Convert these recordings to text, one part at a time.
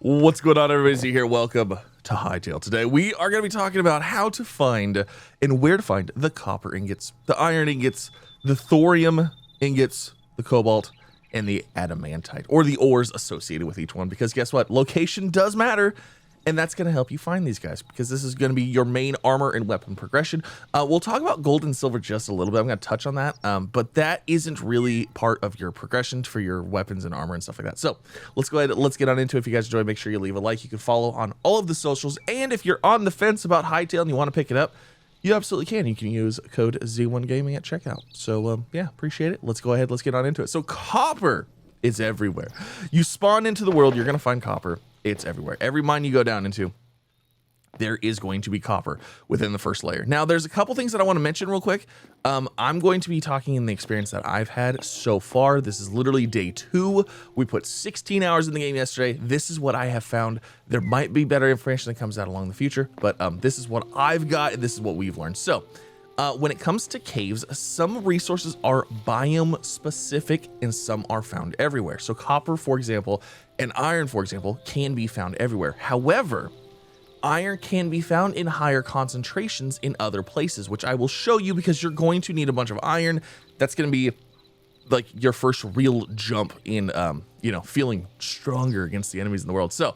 What's going on, everybody? Z here. Welcome to Hytale. Today we are going to be talking about how to find and where to find the copper ingots, the iron ingots, the thorium ingots, the cobalt, and the adamantite, or the ores associated with each one. Because guess what? Location does matter, and that's going to help you find these guys, because this is going to be your main armor and weapon progression. We'll talk about gold and silver just a little bit. I'm going to touch on that, but that isn't really part of your progression for your weapons and armor and stuff like that. So let's go ahead, let's get on into it. If you guys enjoy, make sure you leave a like. You can follow on all of the socials, and if you're on the fence about Hytale and you want to pick it up, you absolutely can. You can use code Z1Gaming at checkout. So yeah, appreciate it. Let's go ahead, let's get on into it. So copper is everywhere. You spawn into the world, you're going to find copper. It's everywhere. Every mine you go down into, there is going to be copper within the first layer. Now, there's a couple things that I want to mention real quick. I'm going to be talking in the experience that I've had so far. This is literally day 2. We put 16 hours in the game yesterday. This is what I have found. There might be better information that comes out along the future, but this is what I've got, and this is what we've learned. So, when it comes to caves, some resources are biome specific and some are found everywhere. So copper, for example, and iron, for example, can be found everywhere. However, iron can be found in higher concentrations in other places, which I will show you, because you're going to need a bunch of iron. That's going to be like your first real jump in, feeling stronger against the enemies in the world. So,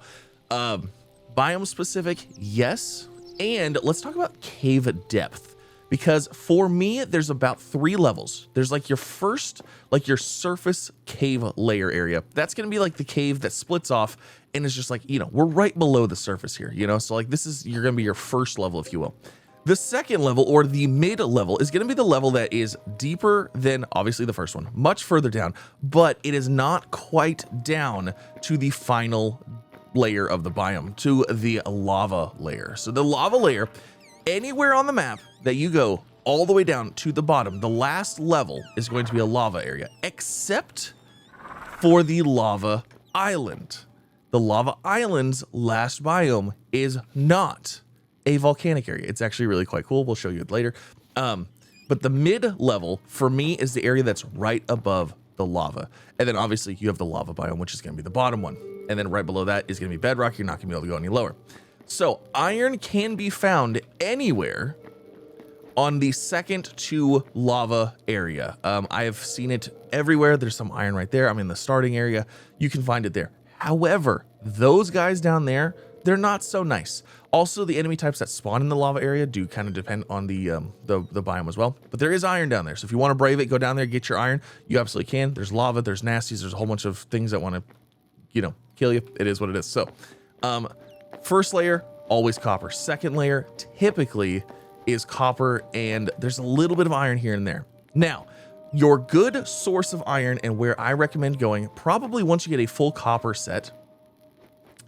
biome specific, yes. And let's talk about cave depth. Because for me, there's about 3 levels. There's like your first, like your surface cave layer area. That's going to be like the cave that splits off and is just like, we're right below the surface here, So like you're going to be your first level, if you will. The second level, or the mid level, is going to be the level that is deeper than obviously the first one, much further down, but it is not quite down to the final layer of the biome, to the lava layer. So the lava layer, anywhere on the map that you go all the way down to the bottom, the last level is going to be a lava area, except for the lava island. The lava island's last biome is not a volcanic area. It's actually really quite cool. We'll show you it later. But the mid level for me is the area that's right above the lava. And then obviously you have the lava biome, which is going to be the bottom one. And then right below that is going to be bedrock. You're not going to be able to go any lower. So iron can be found anywhere on the second to lava area. I have seen it everywhere. There's some iron right there. I'm in the starting area. You can find it there. However, those guys down there, they're not so nice. Also, the enemy types that spawn in the lava area do kind of depend on the biome as well. But there is iron down there. So if you want to brave it, go down there, get your iron. You absolutely can. There's lava, there's nasties, there's a whole bunch of things that want to, kill you. It is what it is. So, first layer, always copper. Second layer, typically is copper, and there's a little bit of iron here and there. Now, your good source of iron, and where I recommend going, probably once you get a full copper set,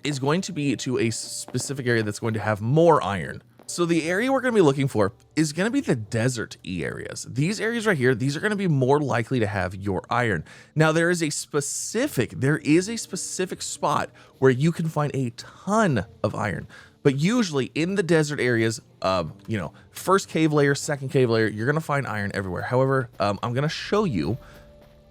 is going to be to a specific area that's going to have more iron. So the area we're going to be looking for is going to be the desert-y areas. These areas right here, these are going to be more likely to have your iron. Now, there is a specific spot where you can find a ton of iron. But usually in the desert areas, first cave layer, second cave layer, you're going to find iron everywhere. However, I'm going to show you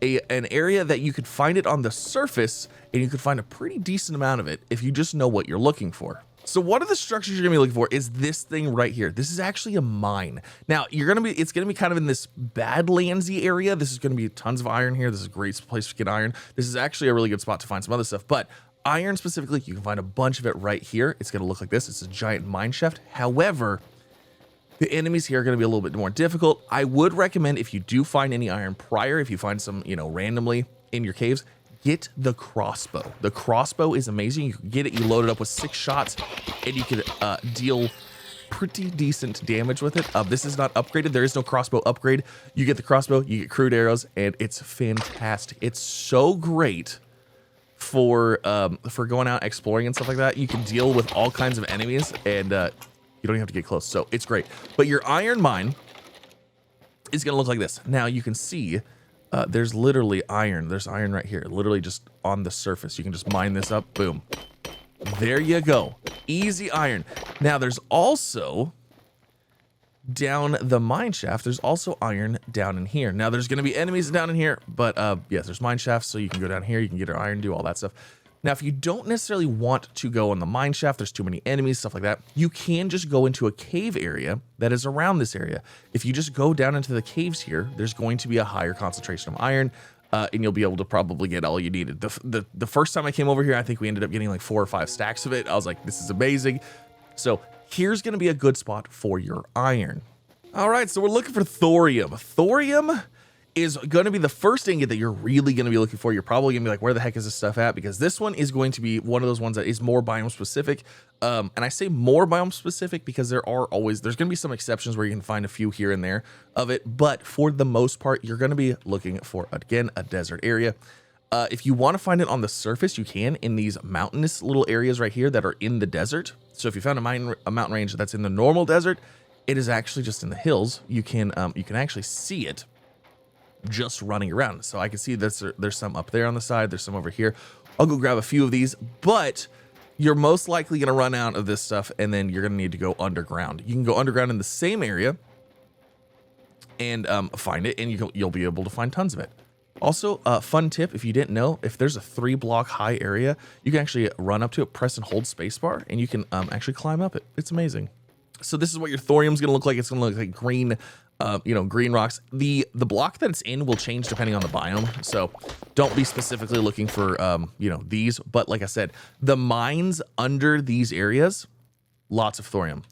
an area that you could find it on the surface, and you could find a pretty decent amount of it if you just know what you're looking for. So one of the structures you're gonna be looking for is this thing right here. This is actually a mine. Now it's gonna be kind of in this Badlandsy area. This is gonna be tons of iron here. This is a great place to get iron. This is actually a really good spot to find some other stuff, but iron specifically, you can find a bunch of it right here. It's gonna look like this. It's a giant mine shaft. However, the enemies here are going to be a little bit more difficult. I would recommend, if you do find any iron prior, if you find some, randomly in your caves, get the crossbow. The crossbow is amazing. You can get it, you load it up with 6 shots, and you can deal pretty decent damage with it. This is not upgraded. There is no crossbow upgrade. You get the crossbow, you get crude arrows, and it's fantastic. It's so great for going out exploring and stuff like that. You can deal with all kinds of enemies, and you don't even have to get close. So it's great. But your iron mine is going to look like this. Now you can see there's literally iron. There's iron right here, literally just on the surface. You can just mine this up. Boom. There you go. Easy iron. Now there's also down the mine shaft, there's also iron down in here. Now there's going to be enemies down in here, but yes, there's mine shafts, so you can go down here, you can get your iron, do all that stuff. Now, if you don't necessarily want to go on the mine shaft, there's too many enemies, stuff like that, you can just go into a cave area that is around this area. If you just go down into the caves here, there's going to be a higher concentration of iron, and you'll be able to probably get all you needed. The first time I came over here, I think we ended up getting like 4 or 5 stacks of it. I was like, this is amazing. So here's going to be a good spot for your iron. All right, so we're looking for thorium. Thorium is going to be the first ingot that you're really going to be looking for. You're probably going to be like, where the heck is this stuff at? Because this one is going to be one of those ones that is more biome specific. And I say more biome specific because there's going to be some exceptions where you can find a few here and there of it. But for the most part, you're going to be looking for, again, a desert area. If you want to find it on the surface, you can in these mountainous little areas right here that are in the desert. So if you found a mountain range that's in the normal desert, it is actually just in the hills. You can actually see it just running around. So I can see there's some up there on the side. There's some over here. I'll go grab a few of these, but you're most likely going to run out of this stuff, and then you're going to need to go underground. You can go underground in the same area and find it, and you'll be able to find tons of it. Also, fun tip, if you didn't know, if there's a 3-block high area, you can actually run up to it, press and hold spacebar, and you can actually climb up it. It's amazing. So this is what your thorium's going to look like. It's going to look like green, green rocks. The block that it's in will change depending on the biome. So don't be specifically looking for, these. But like I said, the mines under these areas, lots of thorium.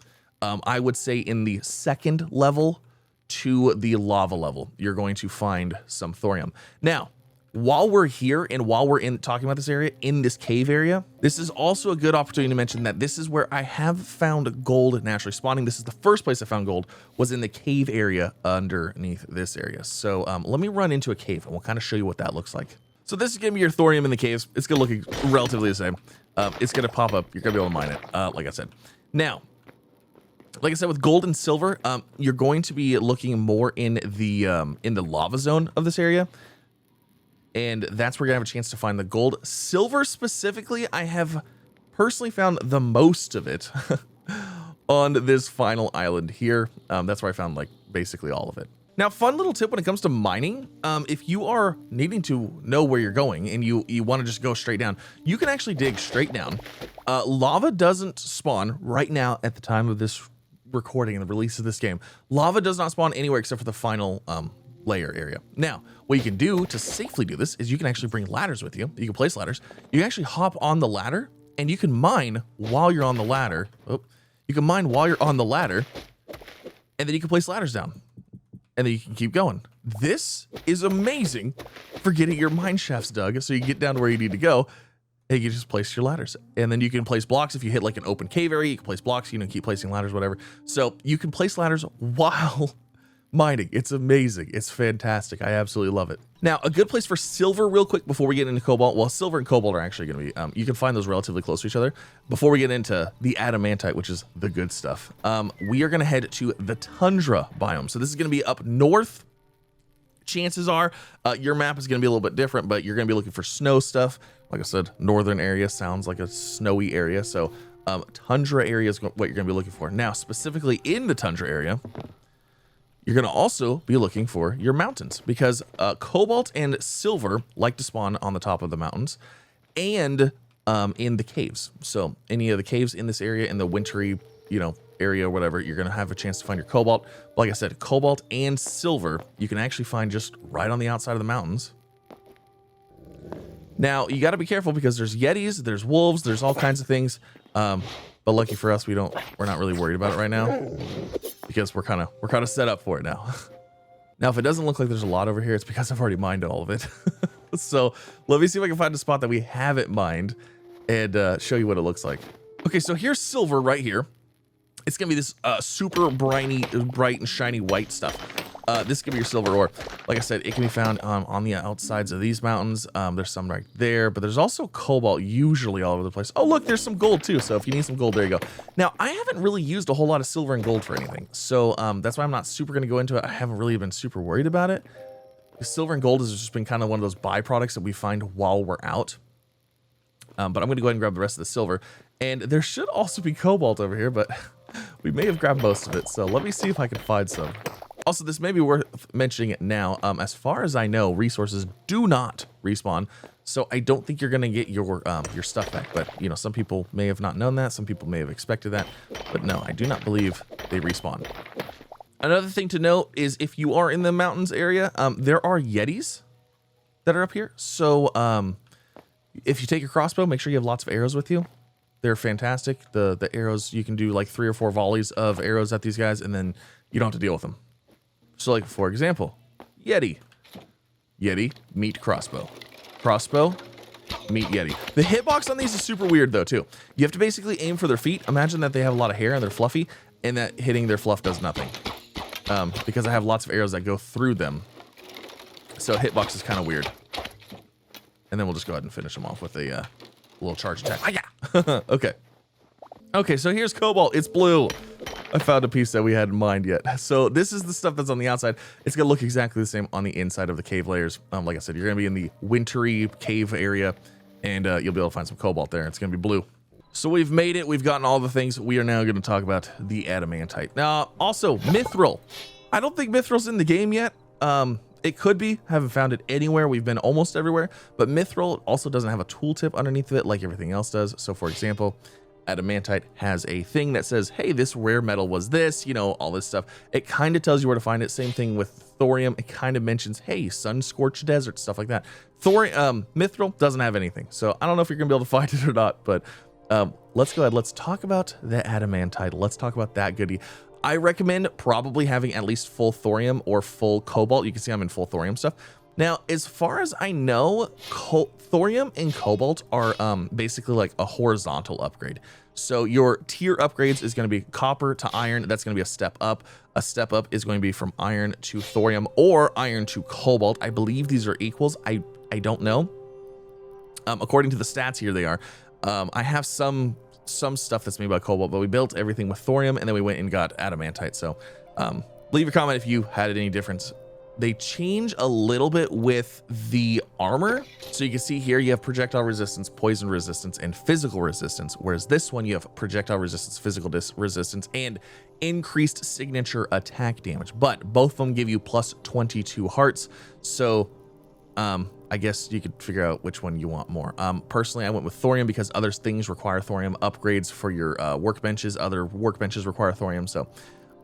I would say in the 2nd level to the lava level, you're going to find some thorium. Now, while we're here and while we're talking about this area, in this cave area, this is also a good opportunity to mention that this is where I have found gold naturally spawning. This is the first place I found gold, was in the cave area underneath this area. So let me run into a cave and we'll kind of show you what that looks like. So this is going to be your thorium in the caves. It's going to look relatively the same. It's going to pop up. You're going to be able to mine it, like I said. Now, like I said, with gold and silver, you're going to be looking more in the lava zone of this area. And that's where you're going to have a chance to find the gold. Silver specifically, I have personally found the most of it on this final island here. That's where I found like basically all of it. Now, fun little tip when it comes to mining. If you are needing to know where you're going and you want to just go straight down, you can actually dig straight down. Lava doesn't spawn right now at the time of this recording and the release of this game. Lava does not spawn anywhere except for the final layer area. Now, what you can do to safely do this is you can actually bring ladders with you. You can place ladders. You can actually hop on the ladder and you can mine while you're on the ladder. Oh, you can mine while you're on the ladder, and then you can place ladders down, and then you can keep going. This is amazing for getting your mine shafts dug so you get down to where you need to go, and you can just place your ladders. And then you can place blocks. If you hit like an open cave area, you can place blocks, keep placing ladders, whatever. So you can place ladders while mining. It's amazing. It's fantastic. I absolutely love it. Now, a good place for silver real quick before we get into cobalt. Well, silver and cobalt are actually going to be, you can find those relatively close to each other. Before we get into the adamantite, which is the good stuff, we are going to head to the tundra biome. So this is going to be up north. Chances are your map is going to be a little bit different, but you're going to be looking for snow stuff. Like I said, northern area sounds like a snowy area. So tundra area is what you're going to be looking for. Now, specifically in the tundra area, you're going to also be looking for your mountains, because cobalt and silver like to spawn on the top of the mountains and in the caves. So any of the caves in this area, in the wintry, area or whatever, you're going to have a chance to find your cobalt. But like I said, cobalt and silver, you can actually find just right on the outside of the mountains. Now, you got to be careful because there's yetis, there's wolves, there's all kinds of things. But lucky for us, we're not really worried about it right now, because we're kind of set up for it now. Now, if it doesn't look like there's a lot over here, it's because I've already mined all of it. So let me see if I can find a spot that we haven't mined and show you what it looks like. Okay, so here's silver right here. It's gonna be this super bright and shiny white stuff. This could be your silver ore. Like I said, it can be found on the outsides of these mountains. There's some right there, but there's also cobalt usually all over the place. Oh, look, there's some gold too. So if you need some gold, there you go. Now, I haven't really used a whole lot of silver and gold for anything. So that's why I'm not super going to go into it. I haven't really been super worried about it. Silver and gold has just been kind of one of those byproducts that we find while we're out. But I'm going to go ahead and grab the rest of the silver. And there should also be cobalt over here, but we may have grabbed most of it. So let me see if I can find some. Also, this may be worth mentioning it now. As far as I know, resources do not respawn. So I don't think you're gonna get your stuff back. But you know, some people may have not known that. Some people may have expected that. But no, I do not believe they respawn. Another thing to note is if you are in the mountains area, there are Yetis that are up here. So if you take your crossbow, make sure you have lots of arrows with you. They're fantastic. The arrows, you can do like 3 or 4 volleys of arrows at these guys, and then you don't have to deal with them. So like, for example, Yeti. Yeti, meet crossbow. Crossbow, meet Yeti. The hitbox on these is super weird though too. You have to basically aim for their feet. Imagine that they have a lot of hair and they're fluffy, and that hitting their fluff does nothing. Because I have lots of arrows that go through them. So hitbox is kind of weird. And then we'll just go ahead and finish them off with a little charge attack. Ah, yeah. Okay. Okay, so here's cobalt. It's blue. I found a piece that we hadn't mined yet. So this is the stuff that's on the outside. It's going to look exactly the same on the inside of the cave layers. Like I said, you're going to be in the wintry cave area, and you'll be able to find some cobalt there. It's going to be blue. So we've made it. We've gotten all the things. We are now going to talk about the adamantite. Now, also, mithril. I don't think mithril's in the game yet. It could be. Haven't found it anywhere. We've been almost everywhere. But mithril also doesn't have a tooltip underneath of it like everything else does. So, for example, adamantite has a thing that says, hey, this rare metal was this, you know, all this stuff. It kind of tells you where to find it. Same thing with thorium. It kind of mentions, hey, sun-scorched desert, stuff like that. Mithril doesn't have anything. So I don't know if you're going to be able to find it or not, but let's go ahead. Let's talk about the adamantite. Let's talk about that goodie. I recommend probably having at least full thorium or full cobalt. You can see I'm in full thorium stuff. Now, as far as I know, thorium and cobalt are basically like a horizontal upgrade. So your tier upgrades is going to be copper to iron. That's going to be a step up. A step up is going to be from iron to thorium or iron to cobalt. I believe these are equals. I don't know. According to the stats here, they are. I have some stuff that's made by cobalt, but we built everything with thorium, and then we went and got adamantite. So leave a comment if you had any difference. They change a little bit with the armor. So you can see here you have projectile resistance, poison resistance, and physical resistance. Whereas this one you have projectile resistance, physical resistance, and increased signature attack damage. But both of them give you plus 22 hearts. So I guess you could figure out which one you want more. Personally, I went with thorium because other things require thorium. Upgrades for your workbenches, other workbenches require thorium. So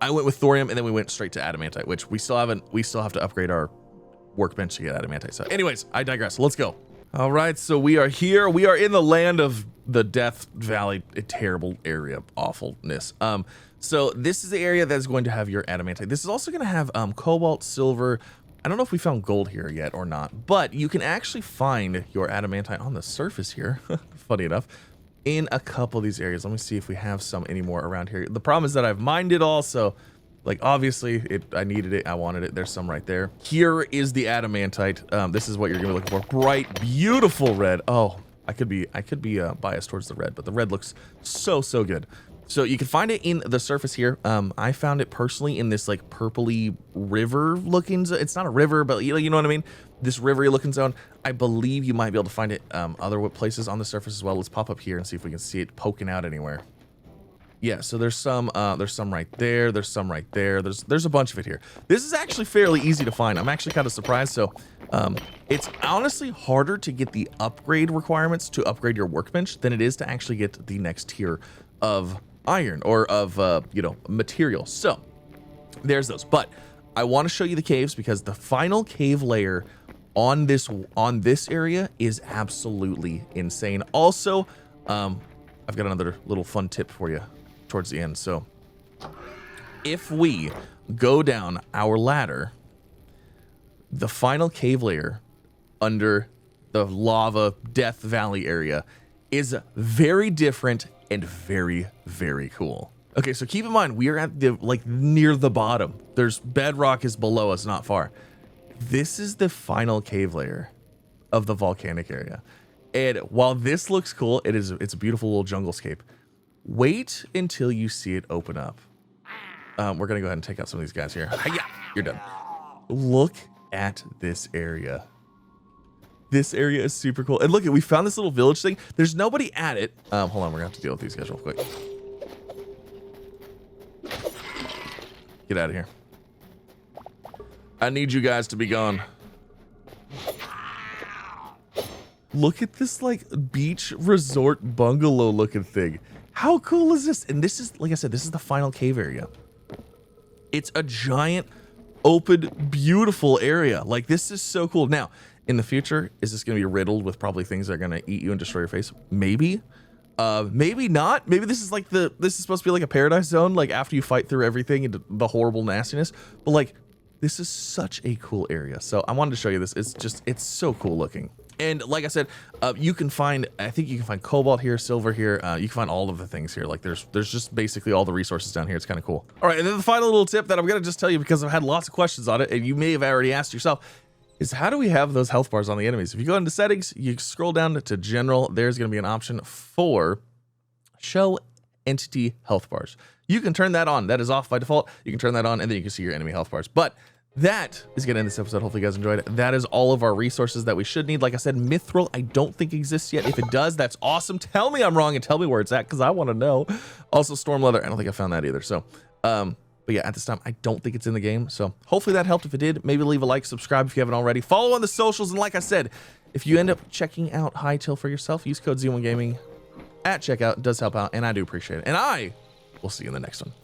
I went with thorium, and then we went straight to adamantite, which we still have to upgrade our workbench to get adamantite. So anyways, I digress. Let's go. All right, so we are here. We are in the land of the Death Valley, a terrible area of awfulness. So this is the area that's going to have your adamantite. This is also going to have cobalt, silver. I don't know if we found gold here yet or not, but you can actually find your adamantite on the surface here. Funny enough. In a couple of these areas. Let me see if we have some anymore around here. The problem is that I've mined it all, so like obviously I needed it, I wanted it. There's some right there. Here is the adamantite. This is what you're gonna be looking for. Bright, beautiful red. Oh, I could be biased towards the red, but the red looks so good. So you can find it in the surface here. I found it personally in this like purpley river looking zone. It's not a river, but you know what I mean? This rivery looking zone. I believe you might be able to find it other places on the surface as well. Let's pop up here and see if we can see it poking out anywhere. Yeah, so there's some right there. There's some right there. There's a bunch of it here. This is actually fairly easy to find. I'm actually kind of surprised. So it's honestly harder to get the upgrade requirements to upgrade your workbench than it is to actually get the next tier of iron or of material. So there's those. But I want to show you the caves because the final cave layer on this area is absolutely insane. Also, I've got another little fun tip for you towards the end. So if we go down our ladder, the final cave layer under the lava Death Valley area is very different and very cool. Okay, so keep in mind we are at the near the bottom. There's bedrock is below us, not far. This is the final cave layer of the volcanic area. And while this looks cool, it's a beautiful little jungle scape. Wait until you see it open up. We're gonna go ahead and take out some of these guys here. Hi-ya, you're done. Look at this area. This area is super cool. And look, we found this little village thing. There's nobody at it. Hold on, we're gonna have to deal with these guys real quick. Get out of here. I need you guys to be gone. look at this like beach resort bungalow looking thing. How cool is this? And this is, like I said, this is the final cave area. It's a giant, open, beautiful area. Like, this is so cool. Now, in the future, is this going to be riddled with probably things that are going to eat you and destroy your face? Maybe. Maybe not. Maybe this is like this is supposed to be like a paradise zone, like after you fight through everything and the horrible nastiness. But like, this is such a cool area. So I wanted to show you this. It's so cool looking. And like I said, you can find, I think you can find cobalt here, silver here. You can find all of the things here. Like there's just basically all the resources down here. It's kind of cool. All right. And then the final little tip that I'm going to just tell you, because I've had lots of questions on it and you may have already asked yourself, is how do we have those health bars on the enemies? If you go into settings, you scroll down to general, there's going to be an option for show entity health bars. You can turn that on. That is off by default. You can turn that on and then you can see your enemy health bars. But that is going to end this episode. Hopefully you guys enjoyed it. That is all of our resources that we should need. Like I said, mithril, I don't think exists yet. If it does, that's awesome. Tell me I'm wrong and tell me where it's at, because I want to know. Also, storm leather, I don't think I found that either. So, but yeah, at this time, I don't think it's in the game. So hopefully that helped. If it did, maybe leave a like, subscribe if you haven't already. Follow on the socials. And like I said, if you end up checking out Hytale for yourself, use code Z1Gaming at checkout. It does help out, and I do appreciate it. And I will see you in the next one.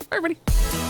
Bye, everybody.